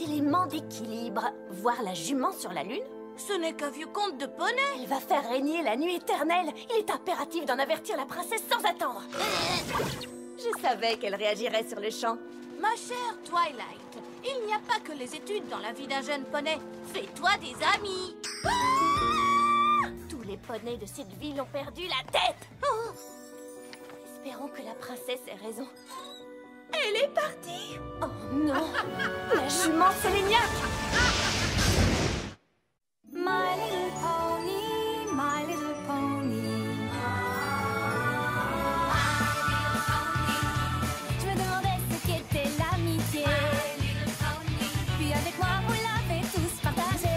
éléments d'équilibre. Voir la jument sur la lune? Ce n'est qu'un vieux conte de poney. Elle va faire régner la nuit éternelle. Il est impératif d'en avertir la princesse sans attendre. Je savais qu'elle réagirait sur le champ. Ma chère Twilight, il n'y a pas que les études dans la vie d'un jeune poney. Fais-toi des amis. Tous les poneys de cette ville ont perdu la tête. Oh. Espérons que la princesse ait raison. Elle est partie. Oh non. La jument Séléniaque. My little pony, my little pony. Je me demandais ce qu'était l'amitié. Puis avec moi, vous l'avez tous partagé.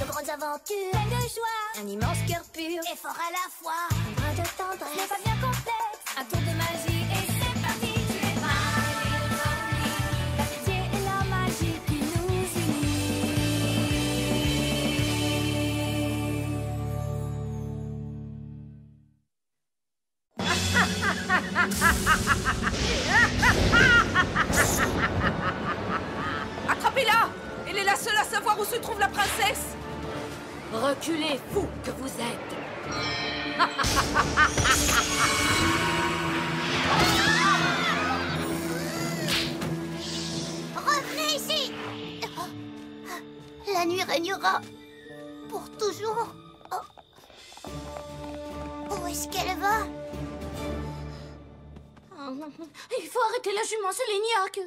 De grandes aventures, Pleine de joie, un immense cœur pur Et fort à la fois. un brin de ce n'est tendresse. pas bien complexe. Un tour de magie et c'est parti. Tu es my little pony. L'amitié et la magie qui nous unit. Attrapez-la! Elle est la seule à savoir où se trouve la princesse! Reculez, fou que vous êtes. Revenez ici! La nuit régnera pour toujours. Oh. Où est-ce qu'elle va? Il faut arrêter la jument Séléniaque.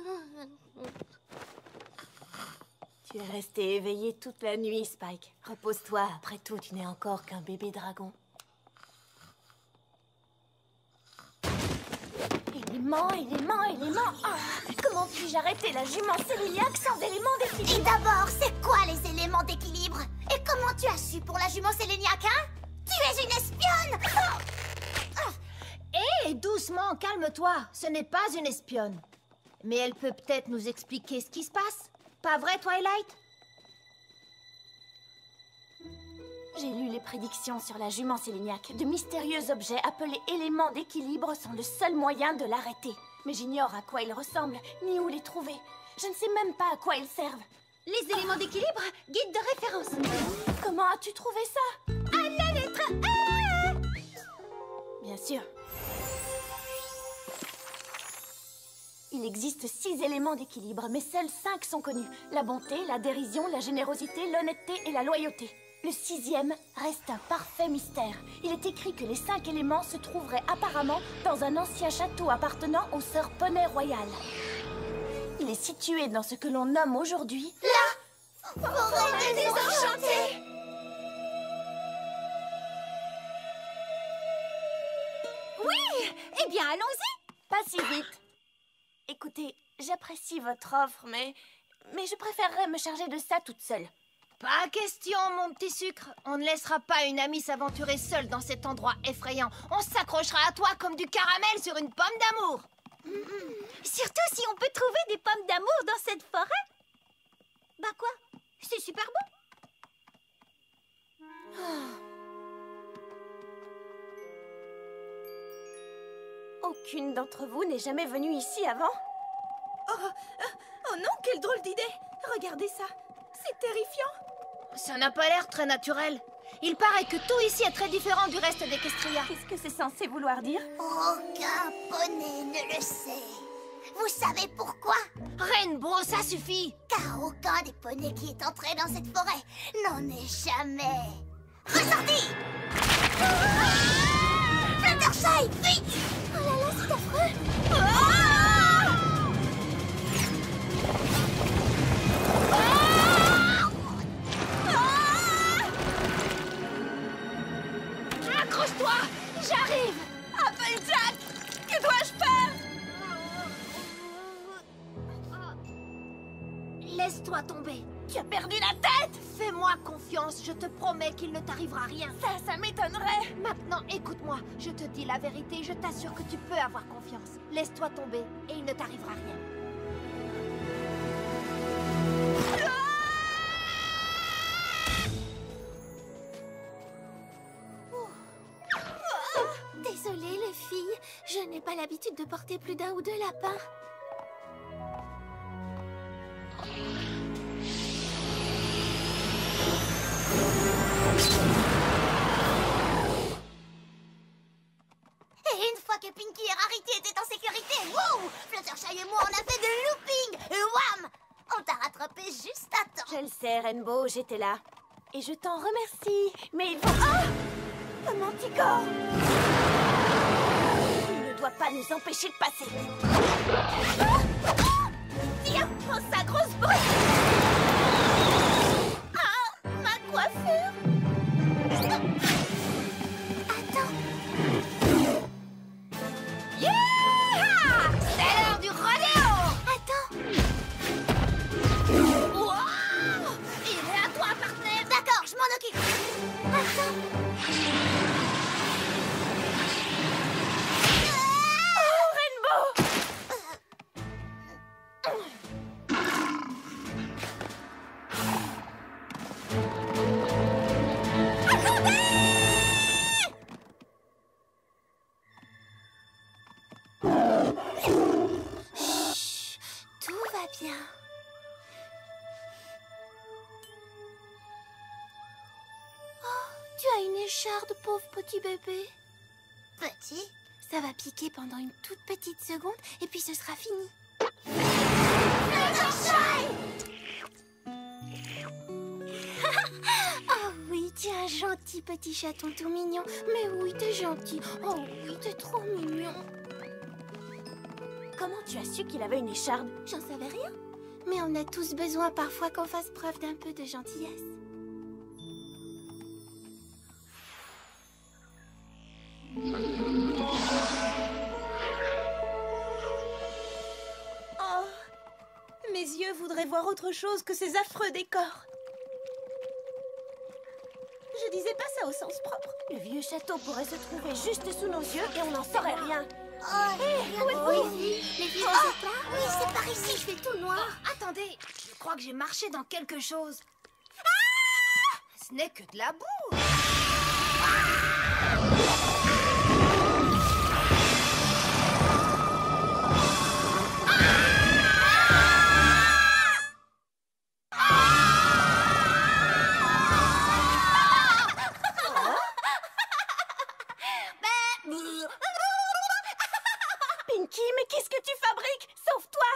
Tu es resté éveillé toute la nuit, Spike. Repose-toi, après tout, tu n'es encore qu'un bébé dragon. Éléments, éléments, éléments. Ah, comment puis-je arrêter la jument Séléniaque sans éléments Et d'équilibre? d'abord, c'est quoi les éléments d'équilibre? Et comment tu as su pour la jument Séléniaque, hein? Tu es une espionne! Hé, doucement, calme-toi. Ce n'est pas une espionne. Mais elle peut peut-être nous expliquer ce qui se passe. Pas vrai, Twilight? J'ai lu les prédictions sur la jument Séléniaque. De mystérieux objets appelés éléments d'équilibre sont le seul moyen de l'arrêter. Mais j'ignore à quoi ils ressemblent, ni où les trouver. Je ne sais même pas à quoi ils servent. Les éléments d'équilibre, guide de référence. Comment as-tu trouvé ça? À la lettre A! Bien sûr. Il existe 6 éléments d'équilibre, mais seuls 5 sont connus. La bonté, la dérision, la générosité, l'honnêteté et la loyauté. Le 6e reste un parfait mystère. Il est écrit que les 5 éléments se trouveraient apparemment dans un ancien château appartenant aux sœurs Poney Royales. Il est situé dans ce que l'on nomme aujourd'hui Forêt des Désenchantés! Eh bien, allons-y. Pas si vite. Écoutez, j'apprécie votre offre, mais je préférerais me charger de ça toute seule. Pas question, mon petit sucre. On ne laissera pas une amie s'aventurer seule dans cet endroit effrayant. On s'accrochera à toi comme du caramel sur une pomme d'amour. Surtout si on peut trouver des pommes d'amour dans cette forêt. Bah quoi? C'est super beau. Aucune d'entre vous n'est jamais venue ici avant? Oh non, quelle drôle d'idée! Regardez ça! C'est terrifiant! Ça n'a pas l'air très naturel. Il paraît que tout ici est très différent du reste d'Equestria. Qu'est-ce que c'est censé vouloir dire? Aucun poney ne le sait. Vous savez pourquoi? Rainbow, ça suffit. Car aucun des poneys qui est entré dans cette forêt n'en est jamais ressorti. Fluttershy, vite! Oh là là, c'est affreux! Accroche-toi. J'arrive. Applejack! Que dois-je faire? Laisse-toi tomber. Tu as perdu la tête! Fais-moi confiance, je te promets qu'il ne t'arrivera rien. Ça m'étonnerait! Maintenant, écoute-moi, je te dis la vérité, je t'assure que tu peux avoir confiance. Laisse-toi tomber et il ne t'arrivera rien. Désolée les filles, je n'ai pas l'habitude de porter plus d'un ou deux lapins. que Pinkie et Rarity étaient en sécurité. Wow! Fluttershy et moi, on a fait de looping. Et wham! On t'a rattrapé juste à temps. Je le sais, Rainbow, j'étais là. Et je t'en remercie. Mais il faut... Ah! Le Manticore! Il ne doit pas nous empêcher de passer. Tiens, prends sa grosse bosse. Ah, ma coiffure. Attends. Yeah! C'est l'heure du rodéo! Attends. Wow! Il est à toi, partenaire! D'accord, je m'en occupe. Attends. Oh, Rainbow! Tout va bien. Oh, tu as une écharde, pauvre petit bébé. Petit? Ça va piquer pendant une toute petite seconde et puis ce sera fini. Oh oui, tu es un gentil petit chaton tout mignon. Mais oui, t'es gentil. Oh oui, t'es trop mignon. Comment tu as su qu'il avait une écharde? J'en savais rien. Mais on a tous besoin parfois qu'on fasse preuve d'un peu de gentillesse. Oh, mes yeux voudraient voir autre chose que ces affreux décors. Je disais pas ça au sens propre. Le vieux château pourrait se trouver juste sous nos yeux et on n'en saurait rien. Oh, oui, les vieux éclats. Oui, c'est par ici, je fais tout noir. Attendez, je crois que j'ai marché dans quelque chose. Ce n'est que de la boue. Pinkie, mais qu'est-ce que tu fabriques? Sauve-toi!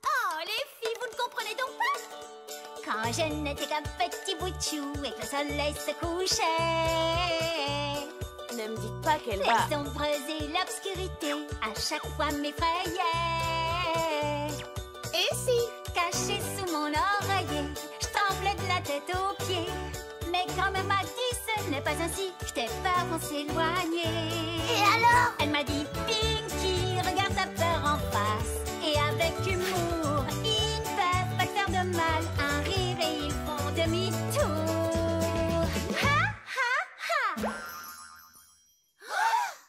Oh, les filles, vous ne comprenez donc pas? Quand je n'étais qu'un petit bout de chou et que le soleil se couchait, Ne me dites pas qu'elle va... les ombres et l'obscurité à chaque fois m'effrayaient. Et si? Caché sous mon oreiller, je tremblais de la tête aux pieds. Mais quand même m'a dit ce n'est pas ainsi, je t'ai peur qu'on s'éloigner. Et alors? Elle m'a dit Pinkie, regarde ta peur en face. Et avec humour, ils ne peuvent pas te faire de mal. Un rire et ils font demi-tour. Ha ha ha.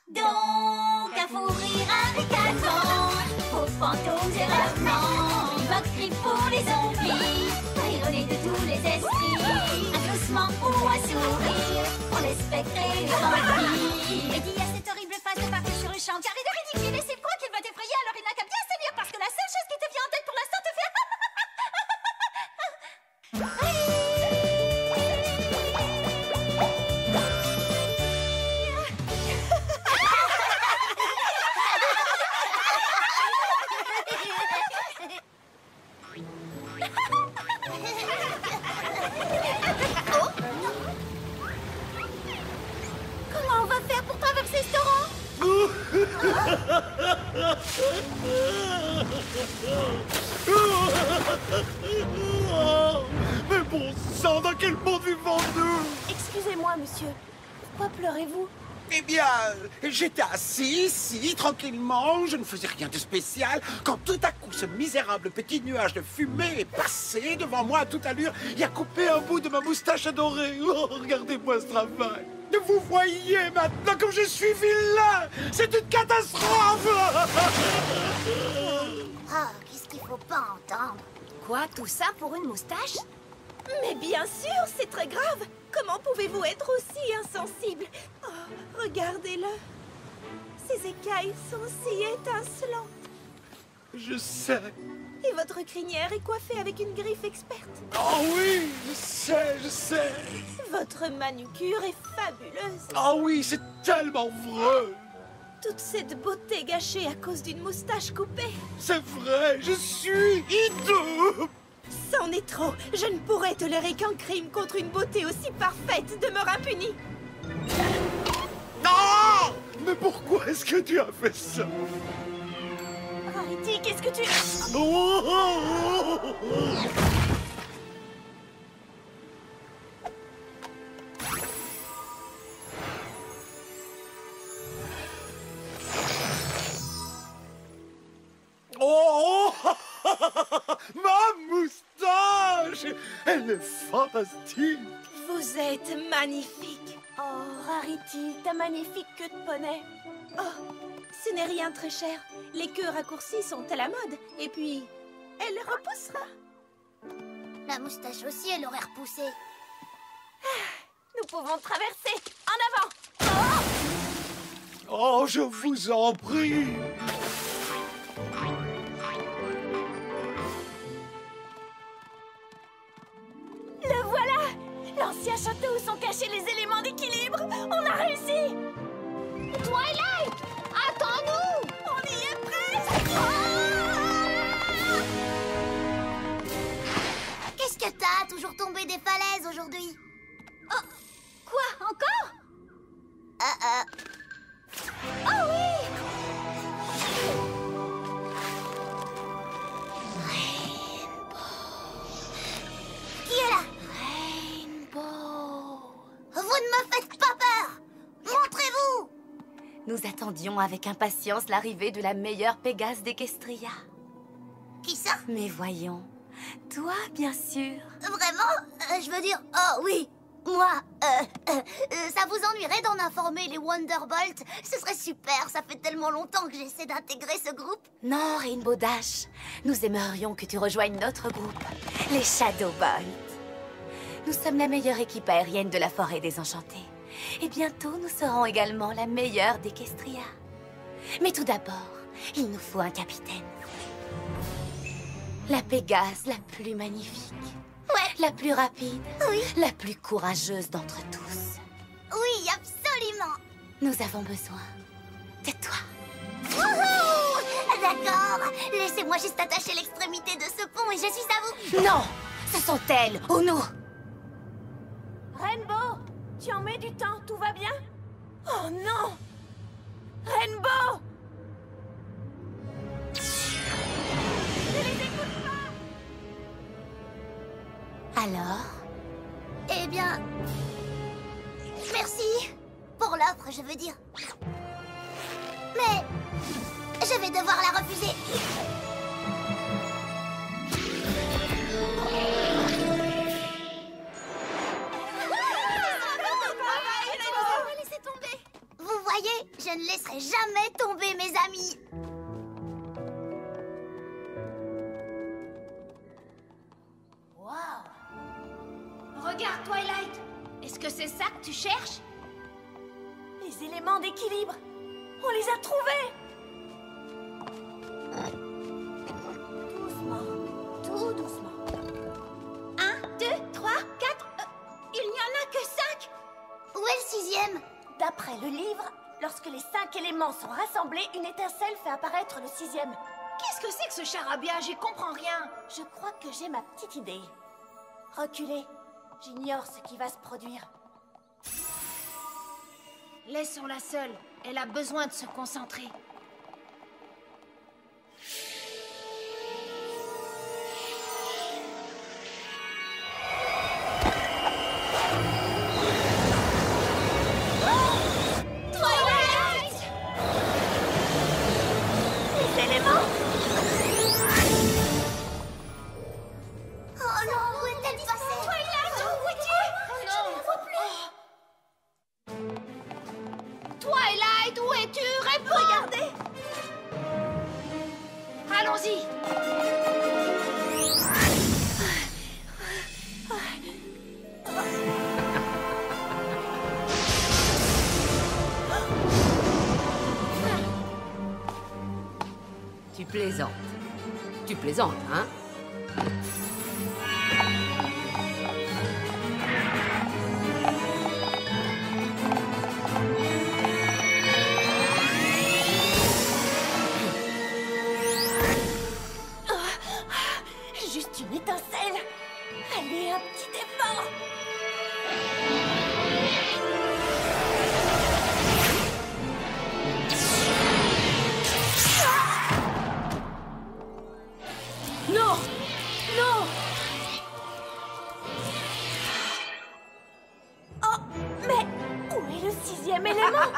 Donc un fou rire, un ricanement, aux fantômes et revenants, une moquerie pour les zombies, ironie de tous les esprits, un gloussement ou un sourire pour les spectres et les vampires. Et dit à cette horrible face de partir sur le champ, car il est ridicule et c'est quoi qu'il va t'effrayer, alors il n'a qu'à bien salir parce que la seule chose qui te vient en tête pour l'instant te fait... Comment on va faire pour traverser ce torrent? Mais bon sang, dans quel monde vivons-nous? Excusez-moi, monsieur. Pourquoi pleurez-vous? Eh bien, j'étais assis ici, tranquillement, je ne faisais rien de spécial, quand tout à coup ce misérable petit nuage de fumée est passé devant moi à toute allure et a coupé un bout de ma moustache adorée. Oh, regardez-moi ce travail. Vous voyez maintenant comme je suis vilain. C'est une catastrophe. Ah, qu'est-ce qu'il faut pas entendre? Quoi, tout ça pour une moustache? Mais bien sûr, c'est très grave. Comment pouvez-vous être aussi insensible? Oh, regardez-le. Ces écailles sont si étincelantes. Je sais. Et votre crinière est coiffée avec une griffe experte. Oh oui, je sais. Votre manucure est fabuleuse. Oh oui, c'est tellement vrai. Toute cette beauté gâchée à cause d'une moustache coupée. C'est vrai, je suis hideux. C'en est trop. Je ne pourrais tolérer qu'un crime contre une beauté aussi parfaite demeure impuni. Non! Mais pourquoi est-ce que tu as fait ça? Rarity, qu'est-ce que tu... Oh! Ma moustache! Elle est fantastique! Vous êtes magnifique. Oh, Rarity, ta magnifique queue de poney. Oh, ce n'est rien très cher. Les queues raccourcies sont à la mode. Et puis, elle repoussera. La moustache aussi, elle aurait repoussé. Nous pouvons traverser. En avant. Oh, je vous en prie! Le voilà! L'ancien château où sont cachés les éléments d'équilibre. On a réussi. Twilight! Attends-nous! On y est presque. Qu'est-ce que t'as? Toujours tombé des falaises aujourd'hui? Oh! Quoi? Encore? Oh oui! Qui est là? Rainbow! Vous ne me faites pas peur! Montrez-vous! Nous attendions avec impatience l'arrivée de la meilleure Pégase d'Equestria. Qui ça? Mais voyons, toi bien sûr. Vraiment? Je veux dire, oh oui! Moi, ça vous ennuierait d'en informer les Wonderbolt? Ce serait super, ça fait tellement longtemps que j'essaie d'intégrer ce groupe. Non, Rainbow Dash, nous aimerions que tu rejoignes notre groupe, les Shadowbolt. Nous sommes la meilleure équipe aérienne de la forêt désenchantée. Et bientôt, nous serons également la meilleure d'Equestria. Mais tout d'abord, il nous faut un capitaine. La Pégase la plus magnifique. Ouais. La plus rapide. Oui. La plus courageuse d'entre tous. Oui, absolument. Nous avons besoin de toi. Wouhou! D'accord. Laissez-moi juste attacher l'extrémité de ce pont et je suis à vous. Non! Ce sont elles ou nous! Rainbow, tu en mets du temps, tout va bien? Oh non! Rainbow! Ne les écoute pas! Alors? Eh bien... Merci. Pour l'offre, je veux dire. Mais... je vais devoir la refuser. Vous voyez, je ne laisserai jamais tomber mes amis. Regarde, Twilight. Est-ce que c'est ça que tu cherches? Les éléments d'équilibre! On les a trouvés! Doucement, tout doucement. 1, 2, 3, 4... il n'y en a que 5. Où est le 6e? D'après le livre, lorsque les 5 éléments sont rassemblés, une étincelle fait apparaître le 6e. Qu'est-ce que c'est que ce charabia? J'y comprends rien. Je crois que j'ai ma petite idée. Reculez, j'ignore ce qui va se produire. Laissons-la seule. Elle a besoin de se concentrer. Oh non, où est-elle passée? Twilight, où es-tu? Je ne la vois plus. Twilight, où es-tu? Réponds! Regardez! Allons-y. Tu plaisantes. Tu plaisantes, hein? Allez, un petit effort. Non! Non! Oh, mais où est le 6e élément?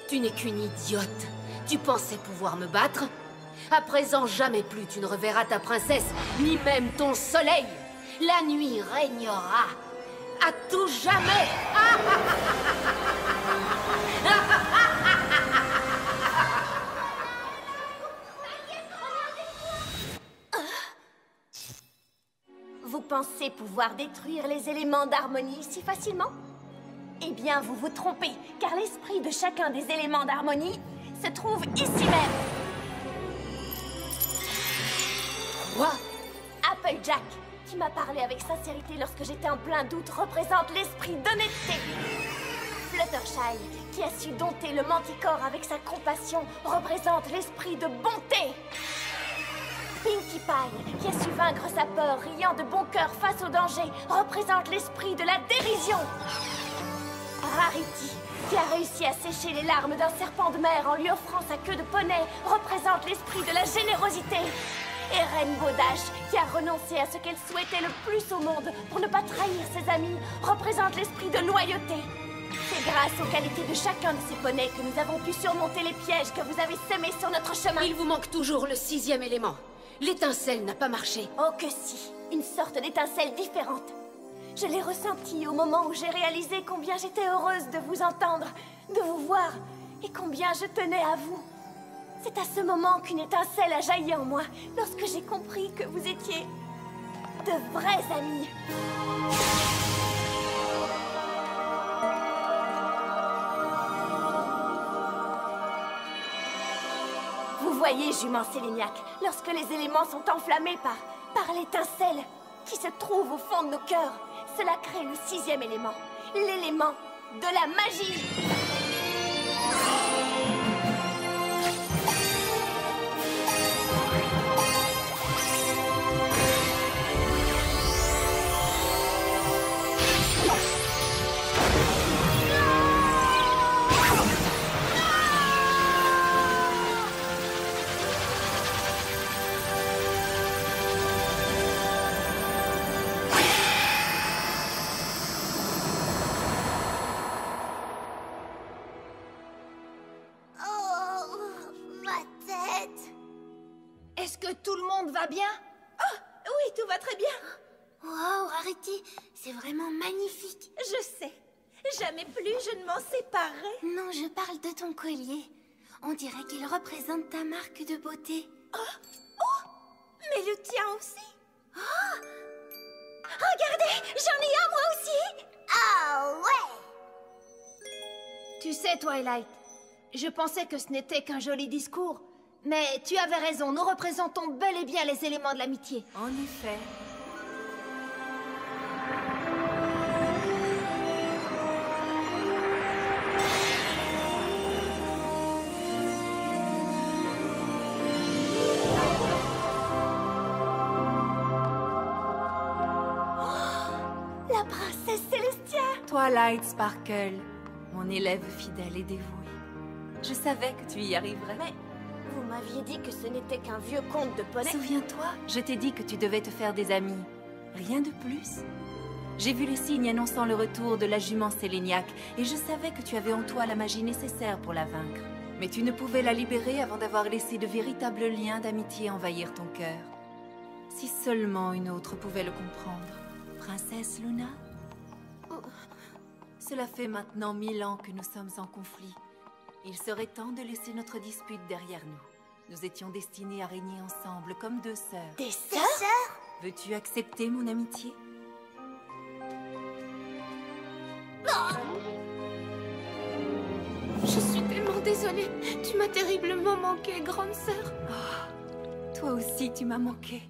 Tu n'es qu'une idiote. Tu pensais pouvoir me battre? À présent, jamais plus tu ne reverras ta princesse, ni même ton soleil. La nuit régnera. À tout jamais. Vous pensez pouvoir détruire les éléments d'harmonie si facilement? Eh bien, vous vous trompez, car l'esprit de chacun des éléments d'harmonie se trouve ici même. Quoi? Applejack, qui m'a parlé avec sincérité lorsque j'étais en plein doute, représente l'esprit d'honnêteté. Fluttershy, qui a su dompter le Manticore avec sa compassion, représente l'esprit de bonté. Pinkie Pie, qui a su vaincre sa peur, riant de bon cœur face au danger, représente l'esprit de la dérision. Rarity, qui a réussi à sécher les larmes d'un serpent de mer en lui offrant sa queue de poney, représente l'esprit de la générosité. Et Rainbow Dash, qui a renoncé à ce qu'elle souhaitait le plus au monde pour ne pas trahir ses amis, représente l'esprit de loyauté. C'est grâce aux qualités de chacun de ces poneys que nous avons pu surmonter les pièges que vous avez semés sur notre chemin. Il vous manque toujours le 6e élément. L'étincelle n'a pas marché. Oh que si, une sorte d'étincelle différente. Je l'ai ressentie au moment où j'ai réalisé combien j'étais heureuse de vous entendre, de vous voir, et combien je tenais à vous. C'est à ce moment qu'une étincelle a jailli en moi, lorsque j'ai compris que vous étiez de vrais amis. Vous voyez, jument Séléniac, lorsque les éléments sont enflammés par l'étincelle qui se trouve au fond de nos cœurs, cela crée le 6e élément, l'élément de la magie. Est-ce que tout le monde va bien? Oh, oui, tout va très bien. Wow, Rarity, c'est vraiment magnifique. Je sais. Jamais plus je ne m'en séparerai. Non, je parle de ton collier. On dirait qu'il représente ta marque de beauté. Oh, mais le tien aussi. Oh, regardez, j'en ai un moi aussi. Ah ouais. Tu sais, Twilight, je pensais que ce n'était qu'un joli discours. Mais tu avais raison, nous représentons bel et bien les éléments de l'amitié. En effet. La princesse Célestia! Twilight Sparkle, mon élève fidèle et dévoué. Je savais que tu y arriverais. Mais vous m'aviez dit que ce n'était qu'un vieux conte de poney. Souviens-toi, je t'ai dit que tu devais te faire des amis. Rien de plus. J'ai vu les signes annonçant le retour de la jument Séléniac et je savais que tu avais en toi la magie nécessaire pour la vaincre. Mais tu ne pouvais la libérer avant d'avoir laissé de véritables liens d'amitié envahir ton cœur. Si seulement une autre pouvait le comprendre. Princesse Luna? Cela fait maintenant 1000 ans que nous sommes en conflit. Il serait temps de laisser notre dispute derrière nous. Nous étions destinés à régner ensemble comme deux sœurs. Des sœurs? Veux-tu accepter mon amitié? Je suis tellement désolée. Tu m'as terriblement manqué, grande sœur. Oh, toi aussi, tu m'as manqué.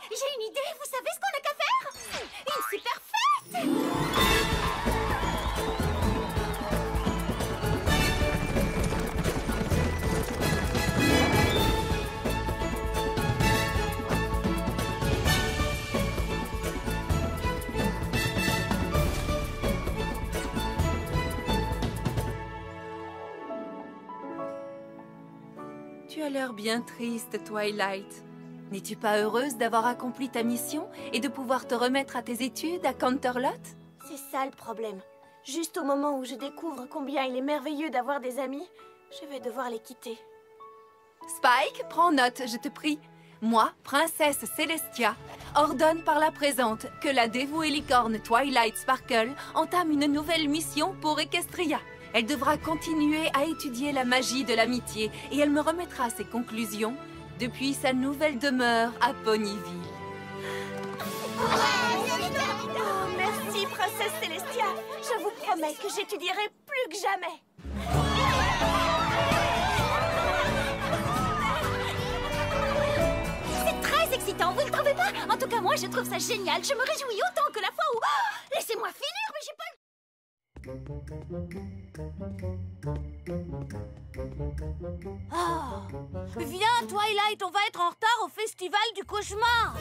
J'ai une idée, vous savez ce qu'on a qu'à faire? Une super fête! Tu as l'air bien triste, Twilight. N'es-tu pas heureuse d'avoir accompli ta mission et de pouvoir te remettre à tes études à Canterlot? C'est ça le problème. Juste au moment où je découvre combien il est merveilleux d'avoir des amis, je vais devoir les quitter. Spike, prends note, je te prie. Moi, princesse Celestia, ordonne par la présente que la dévouée licorne Twilight Sparkle entame une nouvelle mission pour Equestria. Elle devra continuer à étudier la magie de l'amitié et elle me remettra ses conclusions depuis sa nouvelle demeure à Ponyville. Oh, merci, princesse Celestia. Je vous promets que j'étudierai plus que jamais. C'est très excitant, vous ne trouvez pas? En tout cas, moi, je trouve ça génial. Je me réjouis autant que la fois où... Oh, laissez-moi finir, mais j'ai pas... Ah, viens, Twilight, on va être en retard au festival du cauchemar.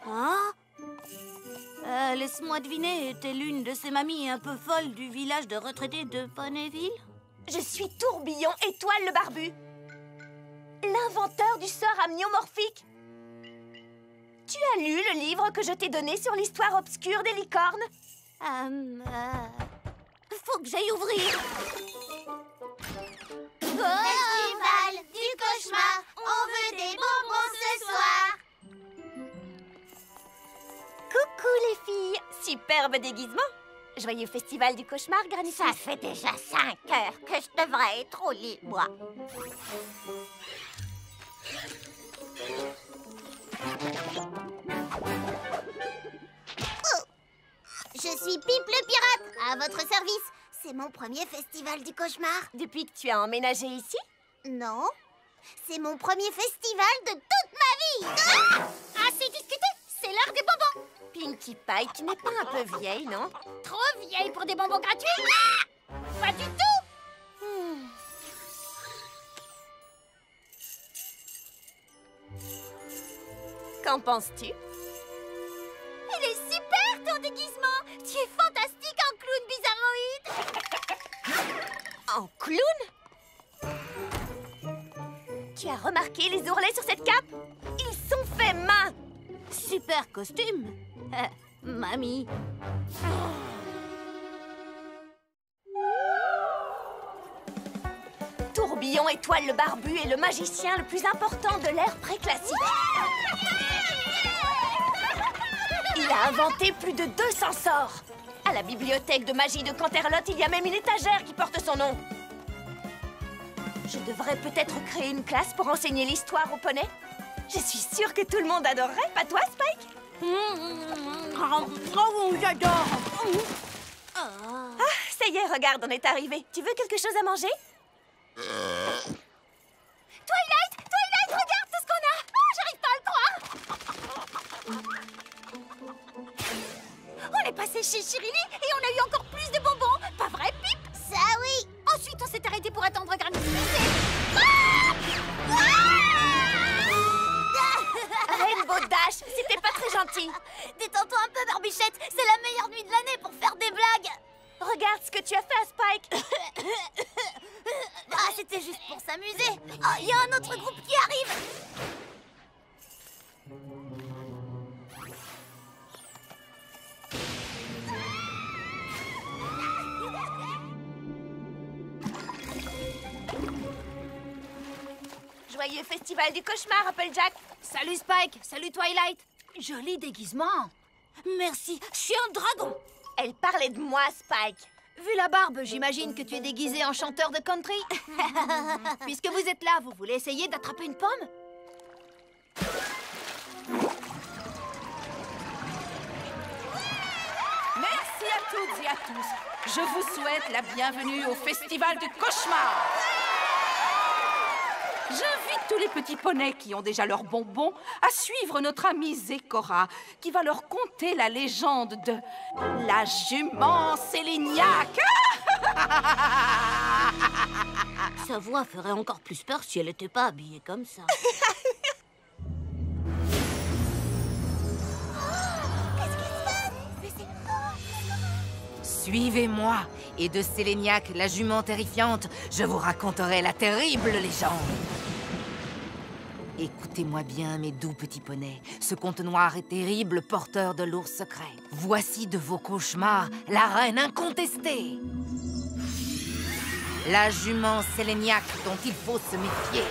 Hein? Laisse-moi deviner, t'es l'une de ces mamies un peu folles du village de retraités de Ponyville? Je suis Tourbillon Étoile le Barbu, l'inventeur du sort amniomorphique. Tu as lu le livre que je t'ai donné sur l'histoire obscure des licornes? Faut que j'aille ouvrir. Festival du cauchemar, on veut des bonbons ce soir. Coucou les filles, superbe déguisement. Joyeux festival du cauchemar, Granny. Ça fait déjà 5 heures que je devrais être au lit, moi. Je suis Pipe le pirate, à votre service. C'est mon premier festival du cauchemar. Depuis que tu as emménagé ici? Non, c'est mon premier festival de toute ma vie. Ah, assez discuté, c'est l'heure des bonbons. Pinkie Pie, tu n'es pas un peu vieille, non? Trop vieille pour des bonbons gratuits? Ah, pas du tout. Qu'en penses-tu? Il est super ton déguisement. Tu es fantastique en clown bizarroïde. En clown? Tu as remarqué les ourlets sur cette cape? Ils sont faits main. Super costume. Mamie. Tourbillon Étoile le Barbu est le magicien le plus important de l'ère préclassique. Il a inventé plus de 200 sorts. À la bibliothèque de magie de Canterlot, il y a même une étagère qui porte son nom. Je devrais peut-être créer une classe pour enseigner l'histoire aux poneys. Je suis sûre que tout le monde adorerait, pas toi, Spike? J'adore. Ah, ça y est, regarde, on est arrivé. Tu veux quelque chose à manger? Twilight, regarde tout ce qu'on a. Oh, j'arrive pas à le croire. On est passé chez Chirini et on a eu encore plus de bonbons. Pas vrai, Pip? Ça oui. Ensuite, on s'est arrêté pour attendre Granny. Rainbow Dash, c'était pas très gentil. Détends-toi un peu, Barbichette. C'est la meilleure nuit de l'année pour faire des blagues. Regarde ce que tu as fait à Spike. Ah, c'était juste pour s'amuser. Oh, il y a un autre groupe qui arrive. Joyeux festival du cauchemar, Applejack. Salut Spike, salut Twilight. Joli déguisement. Merci, je suis un dragon. Elle parlait de moi, Spike. Vu la barbe, j'imagine que tu es déguisé en chanteur de country. Puisque vous êtes là, vous voulez essayer d'attraper une pomme? Merci à toutes et à tous. Je vous souhaite la bienvenue au Festival du Cauchemar. J'invite tous les petits poneys qui ont déjà leurs bonbons à suivre notre amie Zécora, qui va leur conter la légende de la jument Sélignac. Sa voix ferait encore plus peur si elle n'était pas habillée comme ça. Suivez-moi, et de Séléniac, la jument terrifiante, je vous raconterai la terrible légende. Écoutez-moi bien, mes doux petits poneys, ce conte noir est terrible, porteur de lourds secrets. Voici de vos cauchemars la reine incontestée. La jument Séléniac dont il faut se méfier.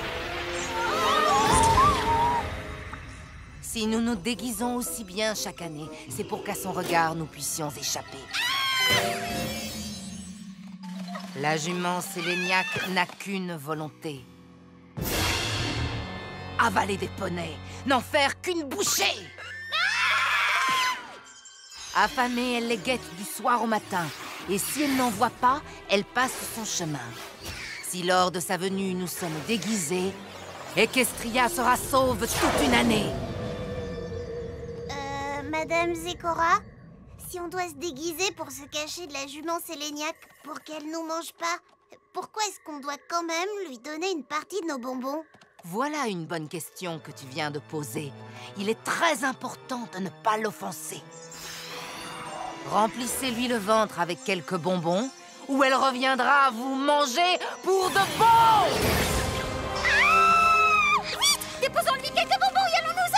Si nous nous déguisons aussi bien chaque année, c'est pour qu'à son regard nous puissions échapper. La jument Séléniac n'a qu'une volonté. Avaler des poneys, n'en faire qu'une bouchée. Affamée, elle les guette du soir au matin. Et si elle n'en voit pas, elle passe son chemin. Si lors de sa venue nous sommes déguisés, Equestria sera sauve toute une année. Madame Zecora, si on doit se déguiser pour se cacher de la jument Séléniac pour qu'elle nous mange pas, pourquoi est-ce qu'on doit quand même lui donner une partie de nos bonbons? Voilà une bonne question que tu viens de poser. Il est très important de ne pas l'offenser. Remplissez-lui le ventre avec quelques bonbons, ou elle reviendra vous manger pour de bon! Vite! Déposons-lui quelques bonbons et allons-nous-en!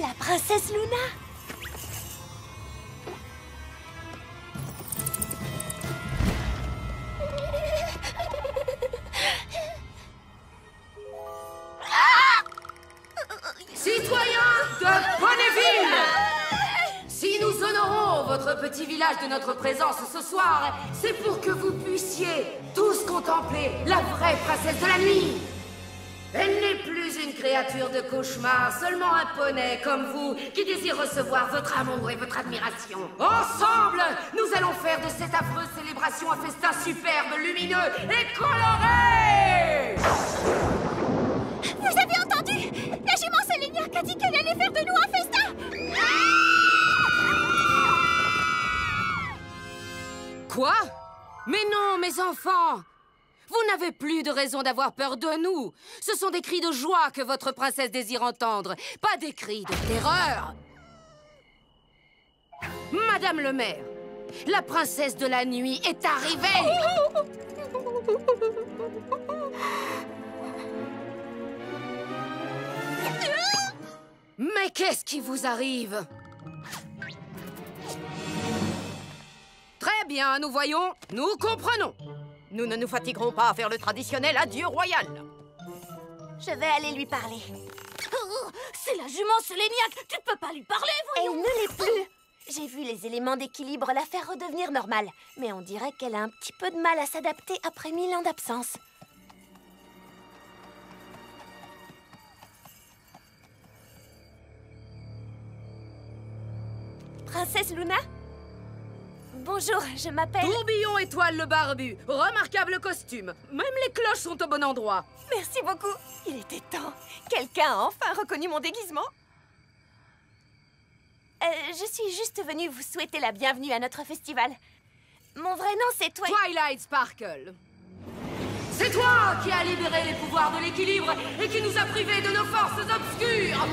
La princesse Luna! Citoyens de Ponyville! Si nous honorons votre petit village de notre présence ce soir, c'est pour que vous puissiez tous contempler la vraie princesse de la nuit. Elle n'est plus une créature de cauchemar, seulement un poney comme vous qui désire recevoir votre amour et votre admiration. Ensemble, nous allons faire de cette affreuse célébration un festin superbe, lumineux et coloré! Vous avez entendu? La jument Séléniac a dit qu'elle allait faire de nous un festin! Quoi? Mais non, mes enfants! Vous n'avez plus de raison d'avoir peur de nous. Ce sont des cris de joie que votre princesse désire entendre, pas des cris de terreur. Madame le maire, la princesse de la nuit est arrivée. Mais qu'est-ce qui vous arrive? Très bien, nous voyons, nous comprenons. Nous ne nous fatiguerons pas à faire le traditionnel adieu royal. Je vais aller lui parler. Oh, c'est la jument Séléniac. Tu ne peux pas lui parler, voyons. Elle ne l'est plus. J'ai vu les éléments d'équilibre la faire redevenir normale. Mais on dirait qu'elle a un petit peu de mal à s'adapter après 1000 ans d'absence. Princesse Luna? Bonjour, je m'appelle... Tourbillon Étoile le Barbu. Remarquable costume. Même les cloches sont au bon endroit. Merci beaucoup. Il était temps. Quelqu'un a enfin reconnu mon déguisement. Je suis juste venue vous souhaiter la bienvenue à notre festival. Mon vrai nom, c'est Twilight Sparkle. C'est toi qui as libéré les pouvoirs de l'équilibre et qui nous a privés de nos forces obscures.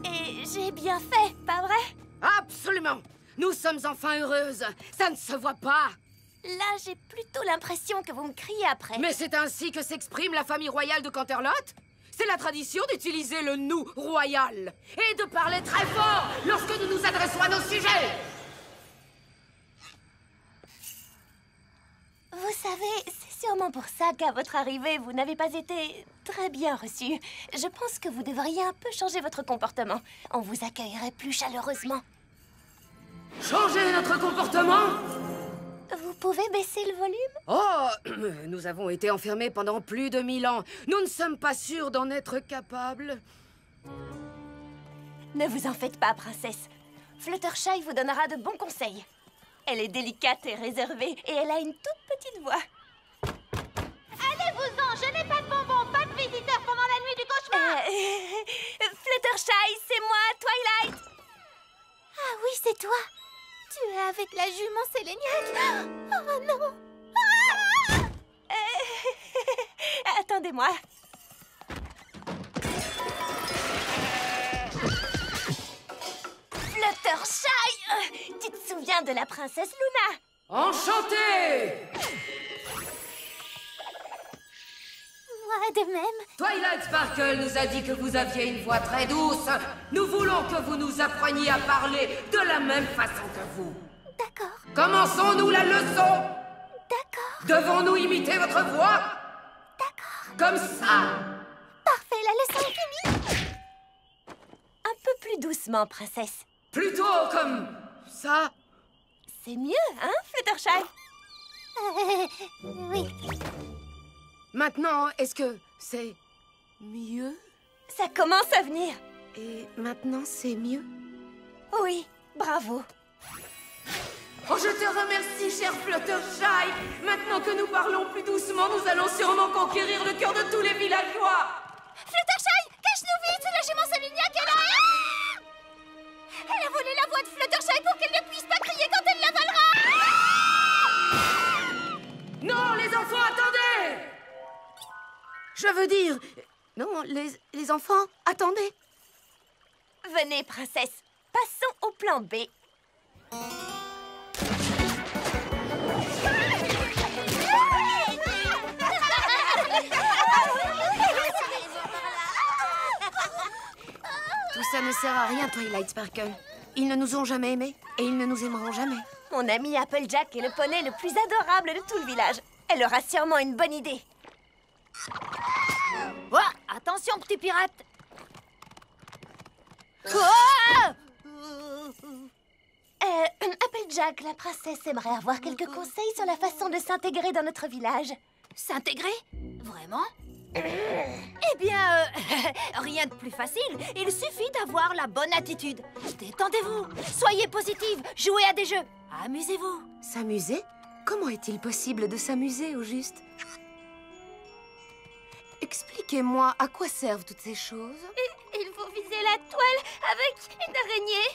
Et j'ai bien fait, pas vrai? Absolument. Nous sommes enfin heureuses. Ça ne se voit pas. Là, j'ai plutôt l'impression que vous me criez après. Mais c'est ainsi que s'exprime la famille royale de Canterlot. C'est la tradition d'utiliser le « nous » royal et de parler très fort lorsque nous nous adressons à nos sujets. Vous savez, c'est sûrement pour ça qu'à votre arrivée, vous n'avez pas été très bien reçu. Je pense que vous devriez un peu changer votre comportement. On vous accueillerait plus chaleureusement. Changer notre comportement? Vous pouvez baisser le volume? Oh, nous avons été enfermés pendant plus de 1000 ans. Nous ne sommes pas sûrs d'en être capables. Ne vous en faites pas, princesse. Fluttershy vous donnera de bons conseils. Elle est délicate et réservée, et elle a une toute petite voix. Allez-vous-en, je n'ai pas de bonbons, pas de visiteurs pendant la nuit du cauchemar. Fluttershy, c'est moi, Twilight. Ah oui, c'est toi. Tu es avec la jument Séléniaque. Oh non. Attendez-moi. Fluttershy, tu te souviens de la princesse Luna? Enchanté! Moi de même. Twilight Sparkle nous a dit que vous aviez une voix très douce. Nous voulons que vous nous appreniez à parler de la même façon que vous. D'accord. Commençons-nous la leçon? D'accord. Devons-nous imiter votre voix? D'accord. Comme ça. Parfait, la leçon est finie. Un peu plus doucement, princesse. Plutôt comme ça. C'est mieux, hein, Fluttershy? Oui. Maintenant, est-ce que c'est mieux? Ça commence à venir. Et maintenant, c'est mieux? Oui, bravo. Oh, je te remercie, cher Fluttershy. Maintenant que nous parlons plus doucement, nous allons sûrement conquérir le cœur de tous les villageois. Fluttershy, cache-nous vite, la jument Séléniaque est là. Elle a volé la voix de Fluttershy pour qu'elle ne puisse pas crier quand elle l'avalera. Non, les enfants, attendez! Je veux dire... Non, les enfants, attendez. Venez, princesse. Passons au plan B. Tout ça ne sert à rien, Twilight Sparkle. Ils ne nous ont jamais aimés et ils ne nous aimeront jamais. Mon ami Applejack est le poney le plus adorable de tout le village. Elle aura sûrement une bonne idée. Oh, attention, petit pirate. Applejack, la princesse aimerait avoir quelques conseils sur la façon de s'intégrer dans notre village. S'intégrer? Vraiment? Eh bien, rien de plus facile. Il suffit d'avoir la bonne attitude. Détendez-vous, soyez positive, jouez à des jeux, amusez-vous. S'amuser? Comment est-il possible de s'amuser, au juste? Expliquez-moi, à quoi servent toutes ces choses? Il faut viser la toile avec une araignée.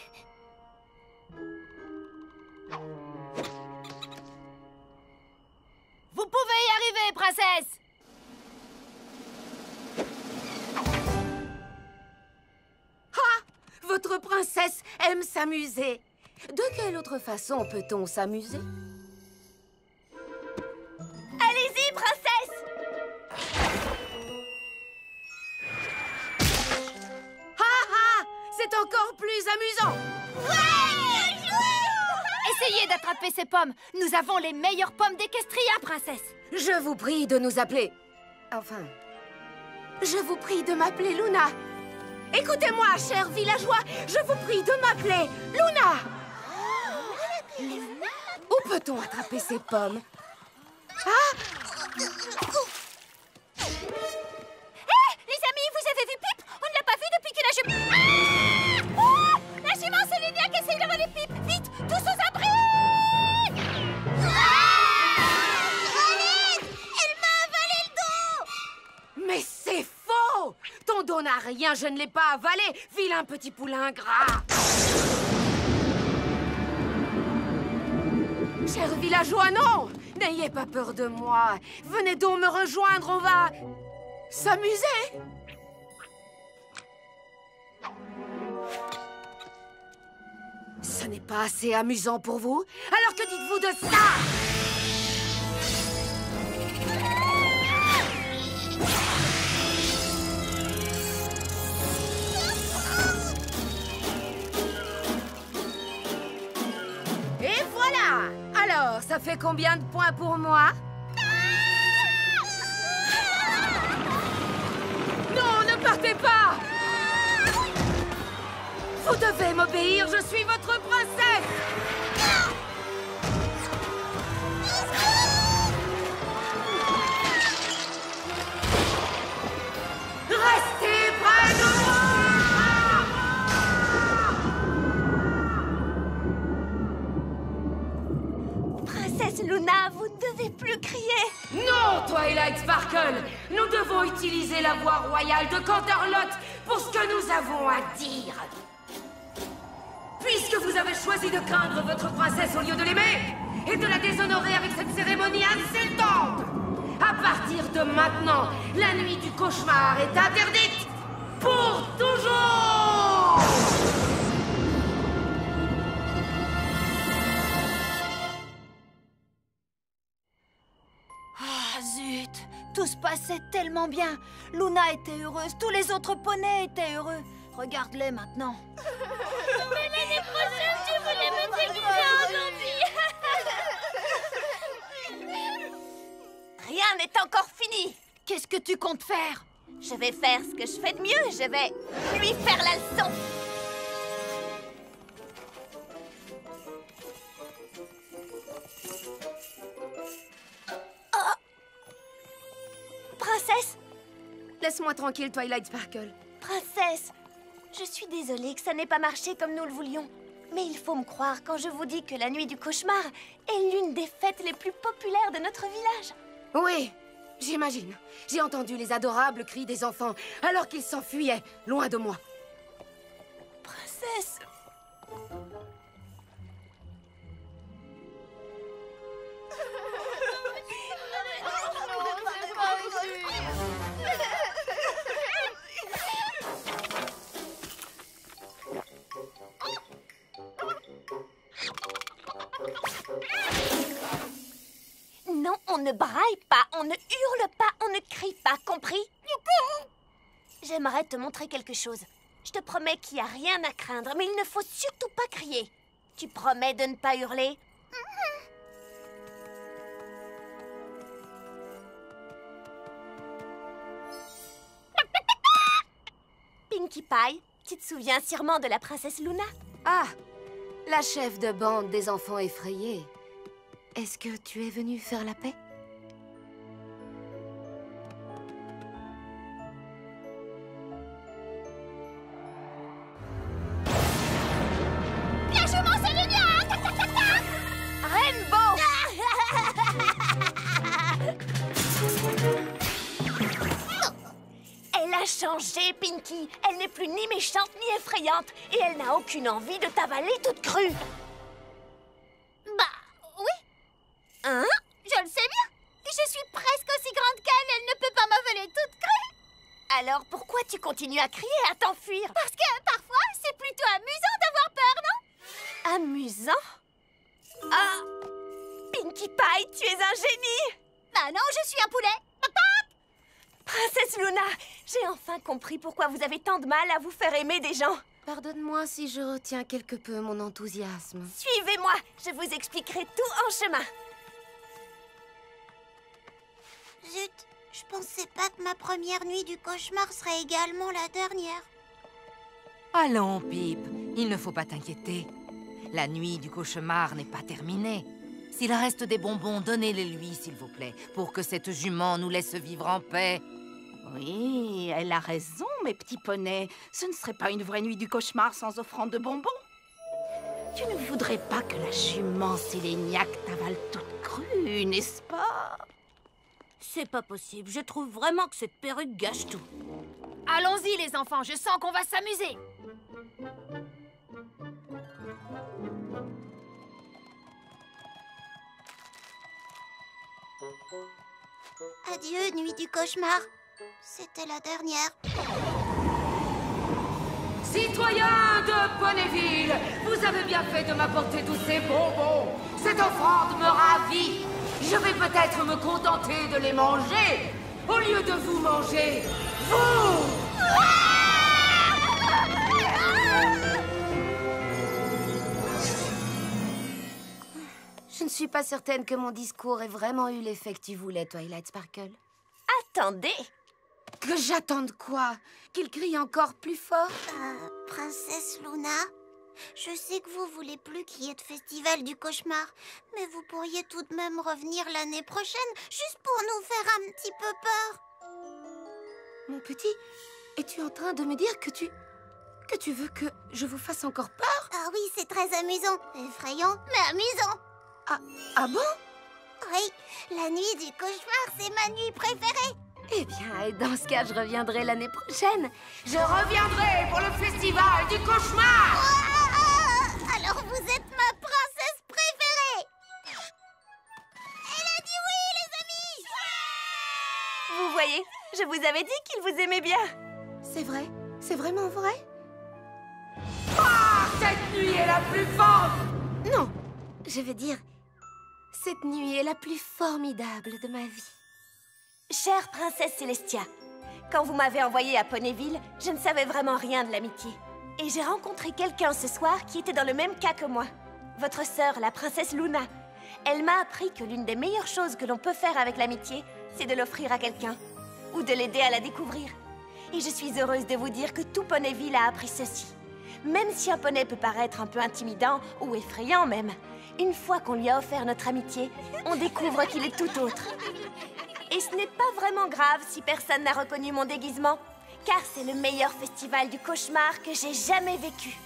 Vous pouvez y arriver, princesse! Ah! Votre princesse aime s'amuser. De quelle autre façon peut-on s'amuser? Allez-y, princesse! C'est encore plus amusant! Essayez d'attraper ces pommes. Nous avons les meilleures pommes d'Equestria, princesse. Je vous prie de nous appeler... Enfin... Je vous prie de m'appeler Luna. Écoutez-moi, chers villageois, je vous prie de m'appeler Luna. Où peut-on attraper ces pommes? Ah! Les amis, vous avez vu Pip? On ne l'a pas vu depuis que la jument... Ah! Oh! La jument Séléniaque essaye de voler Pip! Vite, tous aux abris! Rolette! Elle m'a avalé le dos! Mais c'est faux! Ton dos n'a rien, je ne l'ai pas avalé, vilain petit poulain gras! Chers villageois, non! N'ayez pas peur de moi! Venez donc me rejoindre, on va... s'amuser! Ce n'est pas assez amusant pour vous? Alors que dites-vous de ça? Et voilà! Alors, ça fait combien de points pour moi? Ne partez pas! Vous devez m'obéir, je suis votre princesse! Restez près de moi! Princesse Luna, vous ne devez plus crier. Non, Twilight Sparkle! Nous devons utiliser la voix royale de Canterlot pour ce que nous avons à dire. Puisque vous avez choisi de craindre votre princesse au lieu de l'aimer et de la déshonorer avec cette cérémonie insultante, à partir de maintenant, la nuit du cauchemar est interdite pour toujours! Ah, zut! Tout se passait tellement bien. Luna était heureuse, tous les autres poneys étaient heureux. Regarde-les maintenant. Mais l'année prochaine, tu voulais me déguiser en zombie. Rien n'est encore fini. Qu'est-ce que tu comptes faire? Je vais faire ce que je fais de mieux. Je vais lui faire la leçon. Oh. Princesse? Laisse-moi tranquille, Twilight Sparkle. Princesse, je suis désolée que ça n'ait pas marché comme nous le voulions. Mais il faut me croire quand je vous dis que la nuit du cauchemar est l'une des fêtes les plus populaires de notre village. Oui, j'imagine. J'ai entendu les adorables cris des enfants alors qu'ils s'enfuyaient, loin de moi. Princesse... Non, on ne braille pas, on ne hurle pas, on ne crie pas, compris? J'aimerais te montrer quelque chose. Je te promets qu'il n'y a rien à craindre, mais il ne faut surtout pas crier. Tu promets de ne pas hurler? Pinkie Pie, tu te souviens sûrement de la princesse Luna? Ah, la chef de bande des enfants effrayés. Est-ce que tu es venue faire la paix? La jument Sélénia! Rainbow! Elle a changé, Pinkie. Elle n'est plus ni méchante ni effrayante. Et elle n'a aucune envie de t'avaler toute crue. Bah, oui. Hein? Je le sais bien. Je suis presque aussi grande qu'elle. Elle ne peut pas m'avaler toute crue. Alors pourquoi tu continues à crier, à t'enfuir? Parce que parfois, c'est plutôt amusant d'avoir peur, non? Amusant? Ah! Pinkie Pie, tu es un génie! Bah non, je suis un poulet. Princesse Luna, j'ai enfin compris pourquoi vous avez tant de mal à vous faire aimer des gens. Pardonne-moi si je retiens quelque peu mon enthousiasme. Suivez-moi, je vous expliquerai tout en chemin. Zut, je pensais pas que ma première nuit du cauchemar serait également la dernière. Allons, Pip, il ne faut pas t'inquiéter. La nuit du cauchemar n'est pas terminée. S'il reste des bonbons, donnez-les-lui, s'il vous plaît, pour que cette jument nous laisse vivre en paix. Oui, elle a raison, mes petits poneys. Ce ne serait pas une vraie nuit du cauchemar sans offrande de bonbons. Tu ne voudrais pas que la jument Séléniaque t'avale toute crue, n'est-ce pas? C'est pas possible. Je trouve vraiment que cette perruque gâche tout. Allons-y, les enfants, je sens qu'on va s'amuser. Adieu, nuit du cauchemar. C'était la dernière. Citoyens de Ponyville, vous avez bien fait de m'apporter tous ces bonbons. Cette offrande me ravit. Je vais peut-être me contenter de les manger au lieu de vous manger, vous! Je ne suis pas certaine que mon discours ait vraiment eu l'effet que tu voulais, Twilight Sparkle. Attendez, Que j'attende quoi? Qu'il crie encore plus fort? Princesse Luna, je sais que vous voulez plus qu'il y ait de festival du cauchemar, mais vous pourriez tout de même revenir l'année prochaine, juste pour nous faire un petit peu peur. Mon petit, es-tu en train de me dire que tu veux que je vous fasse encore peur? Ah oui, c'est très amusant. Effrayant, mais amusant. Ah bon? Oui, la nuit du cauchemar, c'est ma nuit préférée. Eh bien, dans ce cas, je reviendrai l'année prochaine. Je reviendrai pour le festival du cauchemar! Alors vous êtes ma princesse préférée. Elle a dit oui, les amis. Vous voyez, je vous avais dit qu'il vous aimait bien. C'est vrai? C'est vraiment vrai? Ah, cette nuit est la plus forte! Non, je veux dire, cette nuit est la plus formidable de ma vie. Chère princesse Célestia, quand vous m'avez envoyée à Ponyville, je ne savais vraiment rien de l'amitié. Et j'ai rencontré quelqu'un ce soir qui était dans le même cas que moi. Votre sœur, la princesse Luna. Elle m'a appris que l'une des meilleures choses que l'on peut faire avec l'amitié, c'est de l'offrir à quelqu'un. Ou de l'aider à la découvrir. Et je suis heureuse de vous dire que tout Ponyville a appris ceci. Même si un poney peut paraître un peu intimidant, ou effrayant même, une fois qu'on lui a offert notre amitié, on découvre qu'il est tout autre. Et ce n'est pas vraiment grave si personne n'a reconnu mon déguisement, car c'est le meilleur festival du cauchemar que j'ai jamais vécu.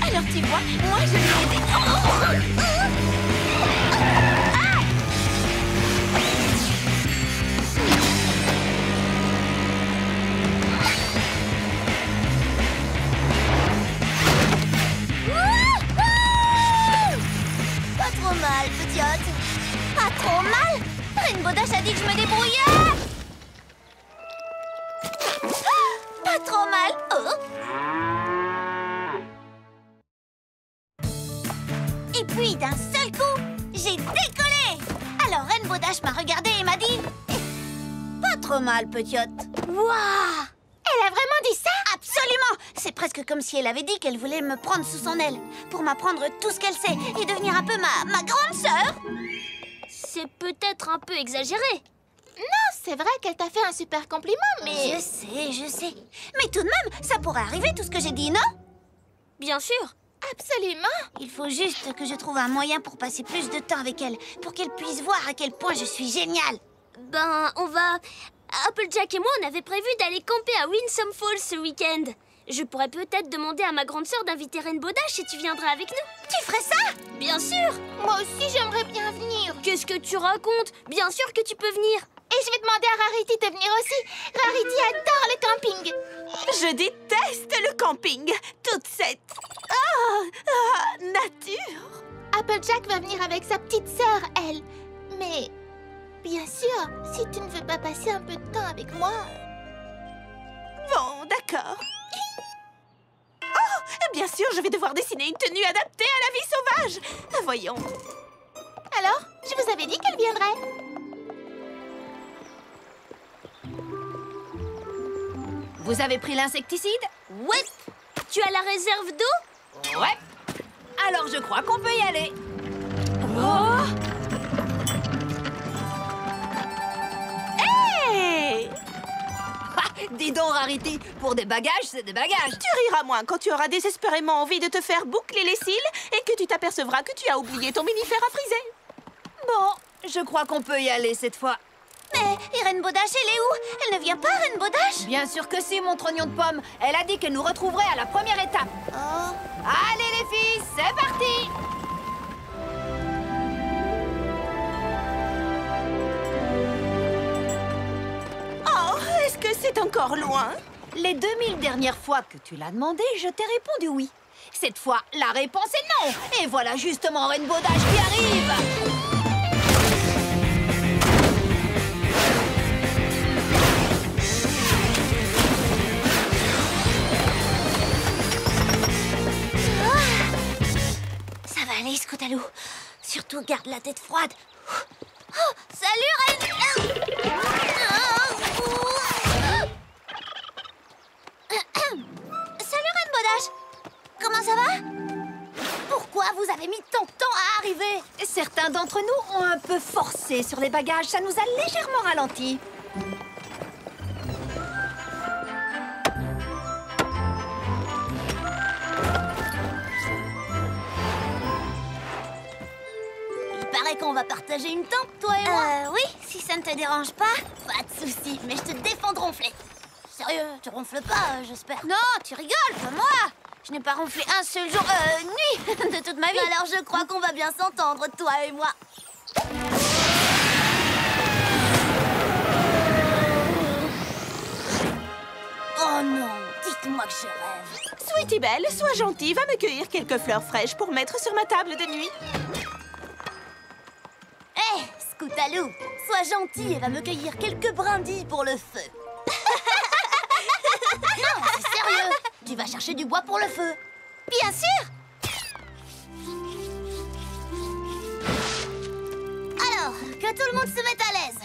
Alors tu vois, moi je l'ai aidé. Pas trop mal, petite. Pas trop mal? Rainbow Dash a dit que je me débrouillais. Pas trop mal. Et puis d'un seul coup, j'ai décollé. Alors Rainbow Dash m'a regardé et m'a dit: pas trop mal, petite. Waouh! Elle a vraiment dit ça? Absolument! C'est presque comme si elle avait dit qu'elle voulait me prendre sous son aile pour m'apprendre tout ce qu'elle sait et devenir un peu ma grande sœur. C'est peut-être un peu exagéré. Non, c'est vrai qu'elle t'a fait un super compliment, mais... Je sais. Mais tout de même, ça pourrait arriver tout ce que j'ai dit, non? Bien sûr. Absolument. Il faut juste que je trouve un moyen pour passer plus de temps avec elle, pour qu'elle puisse voir à quel point je suis géniale. Ben, on va... Applejack et moi, on avait prévu d'aller camper à Winsome Falls ce week-end. Je pourrais peut-être demander à ma grande sœur d'inviter Rainbow Dash et tu viendras avec nous. Tu ferais ça? Bien sûr. Moi aussi, j'aimerais bien venir. Qu'est-ce que tu racontes? Bien sûr que tu peux venir. Et je vais demander à Rarity de venir aussi. Rarity adore le camping. Je déteste le camping. Toute cette... nature. Applejack va venir avec sa petite sœur, elle. Mais, bien sûr, si tu ne veux pas passer un peu de temps avec moi... Bon, d'accord. Oh, bien sûr, je vais devoir dessiner une tenue adaptée à la vie sauvage. Voyons. Alors, je vous avais dit qu'elle viendrait. Vous avez pris l'insecticide? Ouais. Tu as la réserve d'eau? Ouais. Alors je crois qu'on peut y aller. Oh! Hey! Dis donc, Rarity, pour des bagages, c'est des bagages. Tu riras moins quand tu auras désespérément envie de te faire boucler les cils et que tu t'apercevras que tu as oublié ton mini-fer à friser. Bon, je crois qu'on peut y aller cette fois. Mais Rainbow Dash, elle est où? Elle ne vient pas, Rainbow Dash? Bien sûr que si, mon trognon de pomme. Elle a dit qu'elle nous retrouverait à la première étape. Oh. Allez les filles, c'est parti! Oh, est-ce que c'est encore loin? Les 2000 dernières fois que tu l'as demandé, je t'ai répondu oui. Cette fois, la réponse est non. Et voilà justement Rainbow Dash qui arrive. surtout garde la tête froide. Oh, salut, Reine. Salut, Reine Bodache. Comment ça va? Pourquoi vous avez mis tant de temps à arriver? Certains d'entre nous ont un peu forcé sur les bagages. Ça nous a légèrement ralenti. Il paraît qu'on va partager une tente, toi et moi. Oui, si ça ne te dérange pas. Pas de souci, mais je te défends de ronfler. Sérieux, tu ronfles pas, j'espère. Non, tu rigoles, pas moi. Je n'ai pas ronflé un seul jour, nuit de toute ma vie. Alors je crois qu'on va bien s'entendre, toi et moi. Oh non, dites-moi que je rêve. Sweetie Belle, sois gentille, va me cueillir quelques fleurs fraîches pour mettre sur ma table de nuit. Hé, Scootaloo, sois gentil et va me cueillir quelques brindilles pour le feu. Non, c'est sérieux. Tu vas chercher du bois pour le feu. Bien sûr. Alors, que tout le monde se mette à l'aise.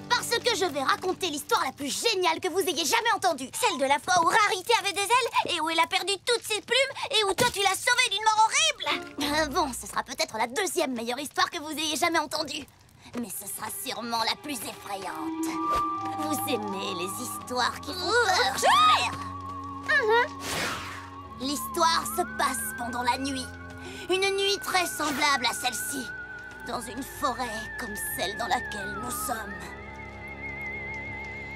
Parce que je vais raconter l'histoire la plus géniale que vous ayez jamais entendue. Celle de la fois où Rarité avait des ailes et où elle a perdu toutes ses plumes et où toi tu l'as sauvée d'une mort horrible. Bon, ce sera peut-être la deuxième meilleure histoire que vous ayez jamais entendue. Mais ce sera sûrement la plus effrayante. Vous aimez les histoires qui font peur, j'espère. L'histoire se passe pendant la nuit. Une nuit très semblable à celle-ci. Dans une forêt comme celle dans laquelle nous sommes.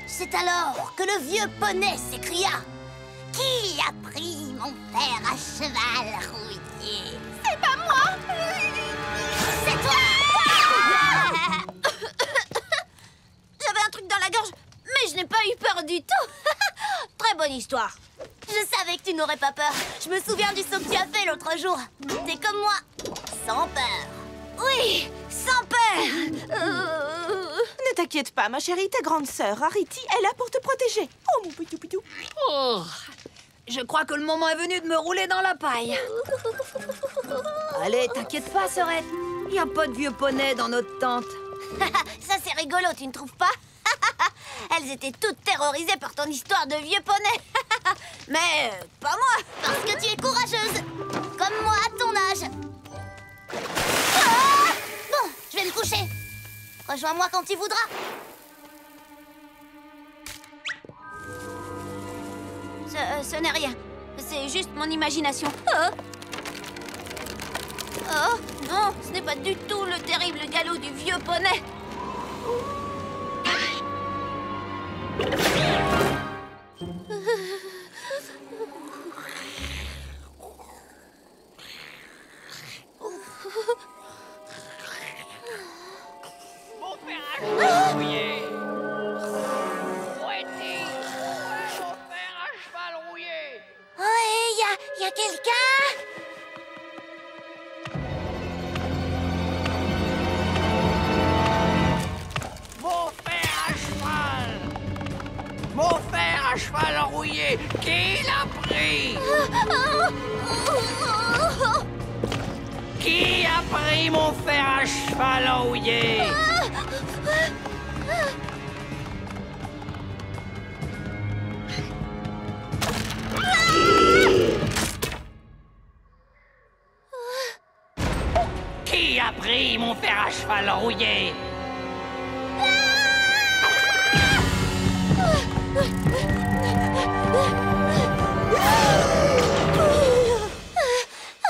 C'est alors que le vieux poney s'écria. Qui a pris mon père à cheval rouillé? C'est pas moi. C'est toi. J'avais un truc dans la gorge, mais je n'ai pas eu peur du tout. Très bonne histoire. Je savais que tu n'aurais pas peur. Je me souviens du saut que tu as fait l'autre jour. T'es comme moi, sans peur. Oui, sans peur. Ne t'inquiète pas, ma chérie, ta grande sœur Rarity est là pour te protéger. Oh, mon pitou pitou. Oh, je crois que le moment est venu de me rouler dans la paille. Allez, t'inquiète pas, sœurette. Il n'y a pas de vieux poney dans notre tente. Ça, c'est rigolo, tu ne trouves pas? Elles étaient toutes terrorisées par ton histoire de vieux poney. Mais pas moi, parce que tu es courageuse. Comme moi à ton âge. Ah! Bon, je vais me coucher. Rejoins-moi quand tu voudras. Ce n'est rien. C'est juste mon imagination. Oh, non, ce n'est pas du tout le terrible galop du vieux poney. Mon père a cheval rouillé. Fouettez. Mon père a cheval rouillé. Oui, y a quelqu'un? Mon fer à cheval rouillé, qui l'a pris? Qui a pris mon fer à cheval rouillé? Qui a pris mon fer à cheval rouillé?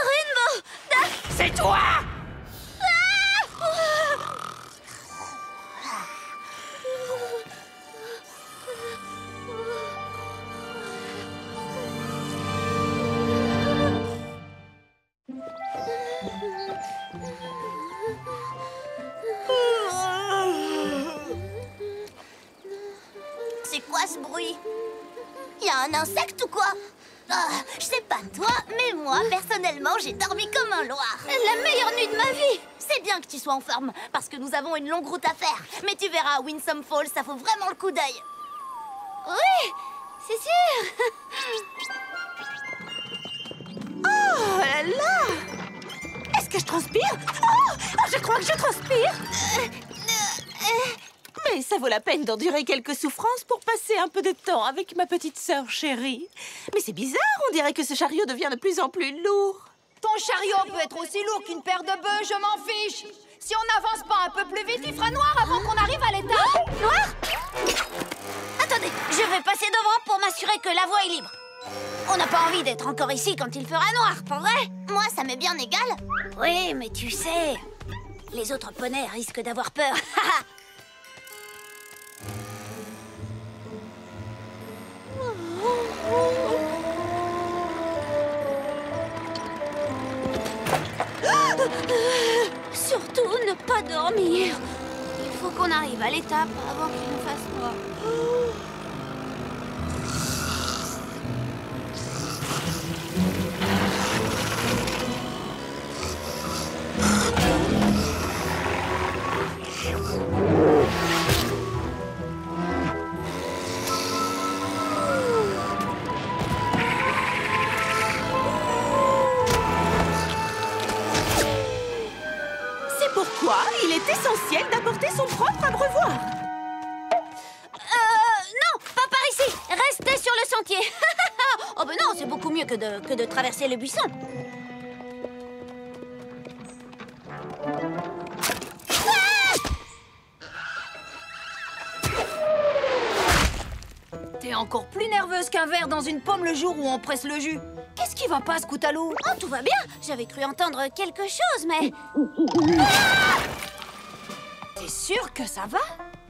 Rainbow! C'est toi! C'est quoi ce bruit? Y a un insecte ou quoi? Je sais pas toi, mais moi, personnellement, j'ai dormi comme un loir. La meilleure nuit de ma vie. C'est bien que tu sois en forme, parce que nous avons une longue route à faire. Mais tu verras, Winsome Falls, ça vaut vraiment le coup d'œil. Oui, c'est sûr. Oh, Oh là là! Est-ce que je transpire? Oh, je crois que je transpire! Mais ça vaut la peine d'endurer quelques souffrances pour passer un peu de temps avec ma petite sœur chérie. Mais c'est bizarre, on dirait que ce chariot devient de plus en plus lourd. Ton chariot peut être aussi lourd qu'une paire de bœufs, je m'en fiche. Si on n'avance pas un peu plus vite, il fera noir avant qu'on arrive à l'étape. Noir? Attendez, je vais passer devant pour m'assurer que la voie est libre. On n'a pas envie d'être encore ici quand il fera noir, pas vrai? Moi, ça m'est bien égal. Oui, mais tu sais, les autres poneys risquent d'avoir peur. Surtout ne pas dormir. Il faut qu'on arrive à l'étape avant qu'il nous fasse noir. Il est essentiel d'apporter son propre abreuvoir. Non, pas par ici. Restez sur le sentier. Oh ben non, c'est beaucoup mieux que de traverser le buisson. T'es encore plus nerveuse qu'un verre dans une pomme le jour où on presse le jus. Qu'est-ce qui va pas, Scootaloo? Oh, tout va bien. J'avais cru entendre quelque chose, mais... T'es sûre que ça va?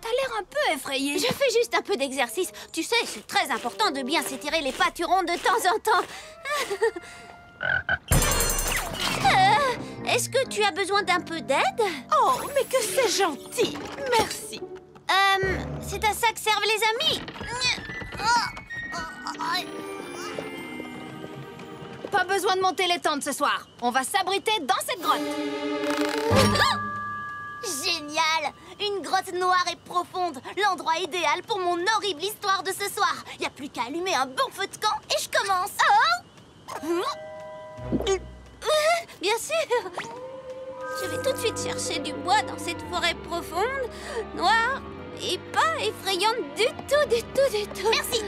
T'as l'air un peu effrayée. Je fais juste un peu d'exercice. Tu sais, c'est très important de bien s'étirer les pâturons de temps en temps. Est-ce que tu as besoin d'un peu d'aide? Oh, mais que c'est gentil. Merci. C'est à ça que servent les amis. Pas besoin de monter les tentes ce soir. On va s'abriter dans cette grotte. Génial! Une grotte noire et profonde. L'endroit idéal pour mon horrible histoire de ce soir. Y a plus qu'à allumer un bon feu de camp et je commence. Bien sûr! Je vais tout de suite chercher du bois dans cette forêt profonde, noire et pas effrayante du tout. Merci!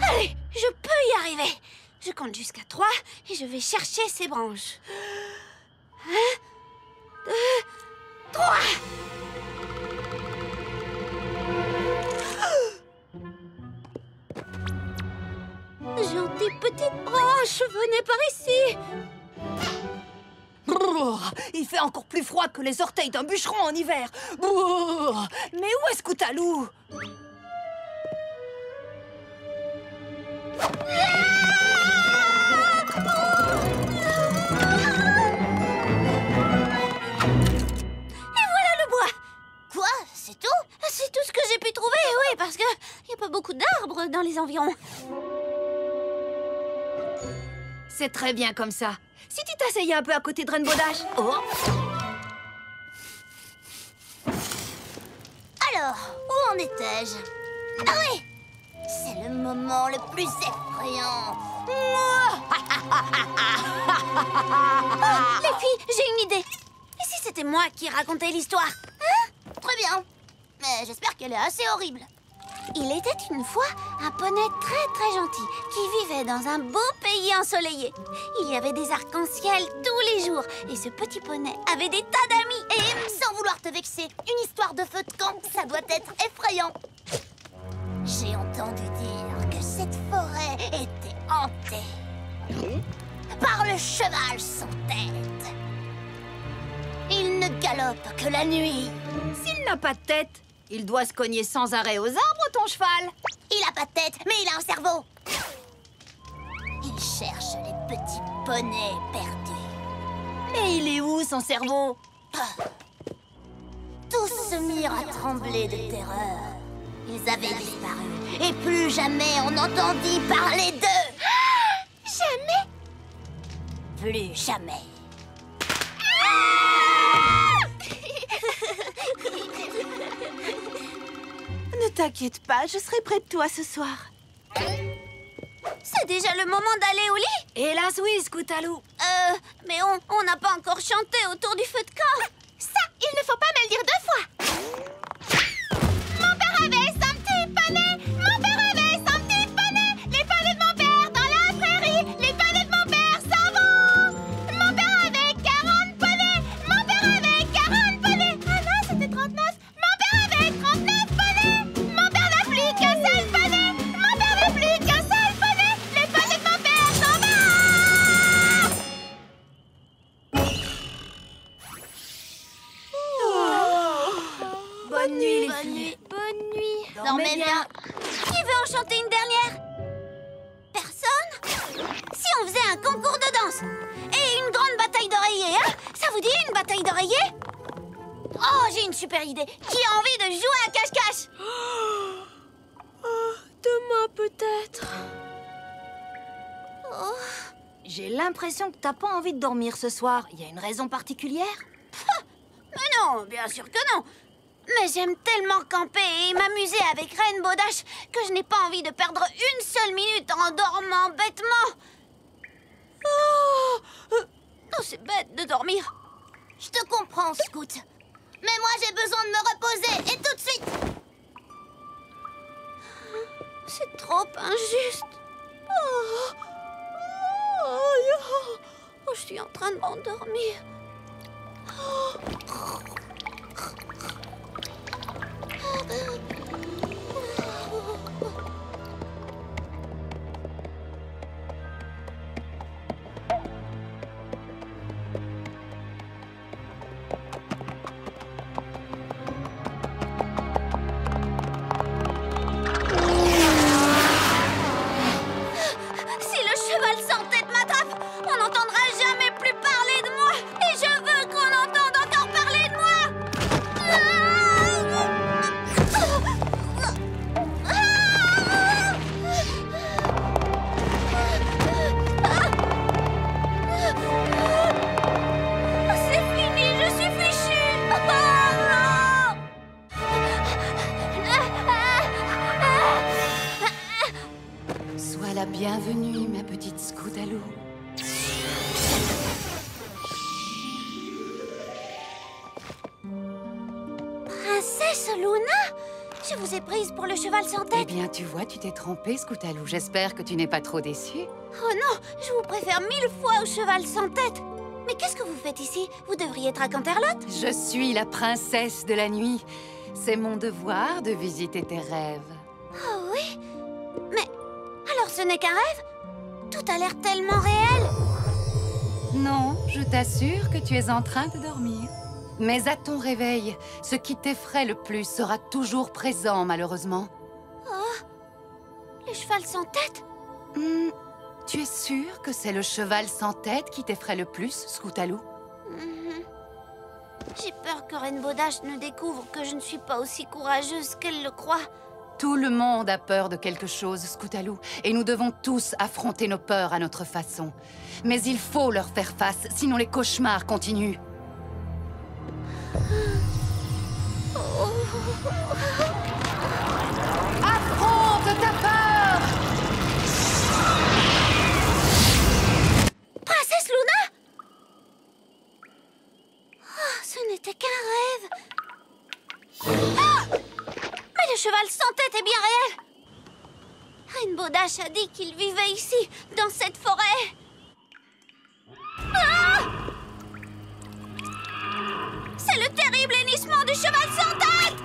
Allez, je peux y arriver. Je compte jusqu'à 3 et je vais chercher ces branches. 1, 2, 3. Gentille petite branche, venez par ici. Brrr, il fait encore plus froid que les orteils d'un bûcheron en hiver. Brrr, mais où est Scootaloo? Quoi? C'est tout? C'est tout ce que j'ai pu trouver, oui, parce que y a pas beaucoup d'arbres dans les environs. C'est très bien comme ça. Si tu t'asseyais un peu à côté de Rainbow Dash. Oh. Alors, où en étais-je? Ah oui! C'est le moment le plus effrayant. Oh, les filles, j'ai une idée. Et si c'était moi qui racontais l'histoire? Hein? Très bien. Mais j'espère qu'elle est assez horrible. Il était une fois un poney très gentil qui vivait dans un beau pays ensoleillé. Il y avait des arcs-en-ciel tous les jours et ce petit poney avait des tas d'amis. Et sans vouloir te vexer, une histoire de feu de camp, ça doit être effrayant. J'ai entendu dire que cette forêt était hantée par le cheval sans tête. Il ne galope que la nuit. S'il n'a pas de tête, il doit se cogner sans arrêt aux arbres, ton cheval. Il a pas de tête, mais il a un cerveau. Il cherche les petits poneys perdus. Mais il est où, son cerveau? Tous se mirent à trembler de terreur. Ils avaient disparu, et plus jamais on n'entendit parler d'eux. Jamais? Plus jamais. t'inquiète pas, je serai près de toi ce soir. C'est déjà le moment d'aller au lit? Hélas oui, Scootaloo. Mais on n'a pas encore chanté autour du feu de camp. Ça, il ne faut pas me le dire 2 fois. Mon père avait son petit poney. Mon père avait son petit poney. Les poneys de mon père dans la prairie. Les poneys de mon père s'en vont. Mon père avait 40 poneys. Mon père avait 40 poneys. Ah non, c'était 39. Mon père avait 39 poneys. Mon père n'a plus qu'un seul poney. Mon père n'a plus qu'un seul poney. Les poneys de mon père s'en vont. Bonne nuit, les filles. Bonne nuit. Dormez bien. Qui veut en chanter une dernière? Personne? Si on faisait un concours de danse et une grande bataille d'oreillers, hein? Ça vous dit une bataille d'oreillers? Oh, j'ai une super idée. Qui a envie de jouer à cache-cache? Demain peut-être. J'ai l'impression que t'as pas envie de dormir ce soir. Il y a une raison particulière? Mais non, bien sûr que non. Mais j'aime tellement camper et m'amuser avec Rainbow Dash que je n'ai pas envie de perdre une seule minute en dormant bêtement. Non, c'est bête de dormir. Je te comprends, Scout. Mais moi, j'ai besoin de me reposer, et tout de suite. C'est trop injuste. Je suis en train de m'endormir. Si le cheval sans tête m'attrape, on n'entendra jamais plus parler de moi. Et je veux qu'on entende encore parler de moi. C'est fini, je suis fichue. Sois la bienvenue, ma petite Scootaloo. Princesse Luna, je vous ai prise pour le cheval sans Eh tête. bien, tu vois, tu t'es trompée, Scootaloo. J'espère que tu n'es pas trop déçue. Oh non, je vous préfère 1000 fois au cheval sans tête. Mais qu'est-ce que vous faites ici? Vous devriez être à Canterlot. Je suis la princesse de la nuit. C'est mon devoir de visiter tes rêves. Oh oui? Mais alors ce n'est qu'un rêve? Tout a l'air tellement réel. Non, je t'assure que tu es en train de dormir. Mais à ton réveil, ce qui t'effraie le plus sera toujours présent, malheureusement. Oh, le cheval sans tête? Tu es sûre que c'est le cheval sans tête qui t'effraie le plus, Scootaloo? J'ai peur que Rainbow Dash ne découvre que je ne suis pas aussi courageuse qu'elle le croit. Tout le monde a peur de quelque chose, Scootaloo, et nous devons tous affronter nos peurs à notre façon. Mais il faut leur faire face, sinon les cauchemars continuent. Affronte ta peur! Princesse Luna? Oh, ce n'était qu'un rêve. Ah! Mais le cheval sans tête est bien réel. Rainbow Dash a dit qu'il vivait ici, dans cette forêt. Ah! C'est le terrible hennissement du cheval sans tête!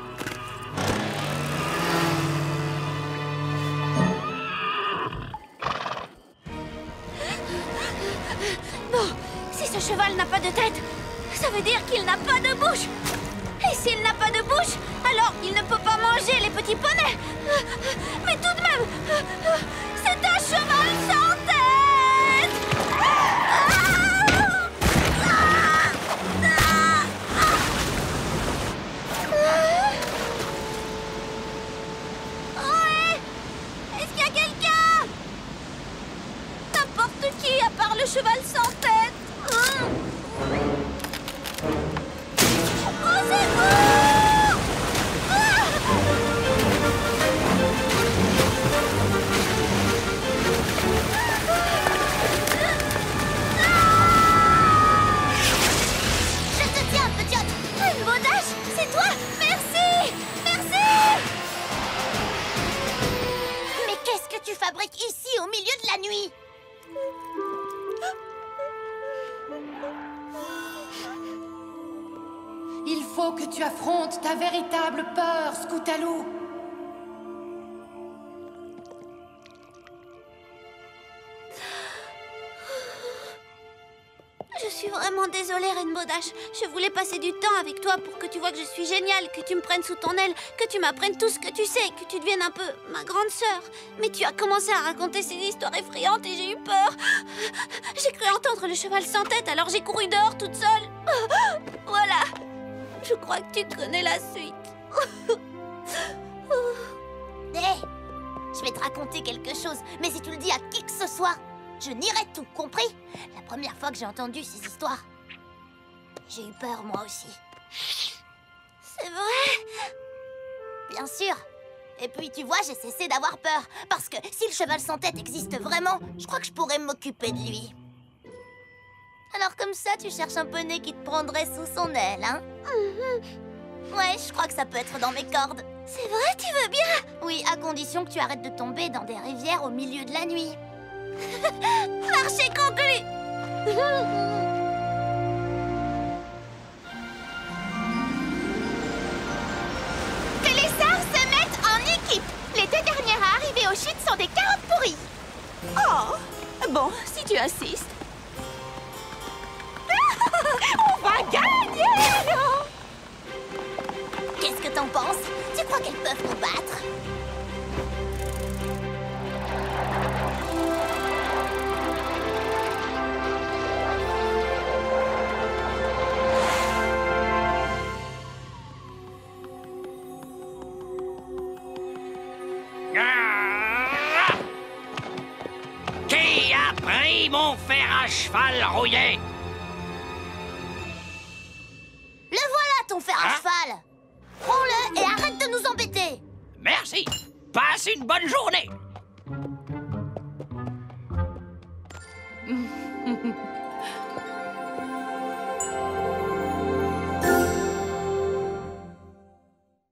Bon, si ce cheval n'a pas de tête, ça veut dire qu'il n'a pas de bouche. Et s'il n'a pas de bouche, alors il ne peut pas manger les petits poneys. Mais tout de même, c'est un cheval sans tête! Ouais! Est-ce qu'il y a quelqu'un? N'importe qui à part le cheval sans tête. Oh, c'est bon! Qu'est-ce que tu fabriques ici, au milieu de la nuit? Il faut que tu affrontes ta véritable peur, Scootaloo. Je suis vraiment désolée, Rainbow Dash. Je voulais passer du temps avec toi pour que tu vois que je suis géniale, que tu me prennes sous ton aile, que tu m'apprennes tout ce que tu sais, que tu deviennes un peu ma grande sœur. Mais tu as commencé à raconter ces histoires effrayantes et j'ai eu peur. J'ai cru entendre le cheval sans tête, alors j'ai couru dehors toute seule. Voilà. Je crois que tu connais la suite. Hé, je vais te raconter quelque chose, mais si tu le dis à qui que ce soit, je nierai tout, compris? La première fois que j'ai entendu ces histoires, j'ai eu peur moi aussi. C'est vrai? Bien sûr. Et puis tu vois, j'ai cessé d'avoir peur. Parce que si le cheval sans tête existe vraiment, je crois que je pourrais m'occuper de lui. Alors comme ça, tu cherches un poney qui te prendrait sous son aile, hein? Ouais, je crois que ça peut être dans mes cordes. C'est vrai, tu veux bien? Oui, à condition que tu arrêtes de tomber dans des rivières au milieu de la nuit. Marché conclu. Que les sœurs se mettent en équipe. Les 2 dernières à arriver au chute sont des carottes pourries. Oh, bon, si tu insistes. On va gagner! Qu'est-ce que t'en penses? Tu crois qu'elles peuvent nous battre? Qui a pris mon fer à cheval rouillé? Le voilà, ton fer à cheval! Prends-le et arrête de nous embêter! Merci. Passe une bonne journée.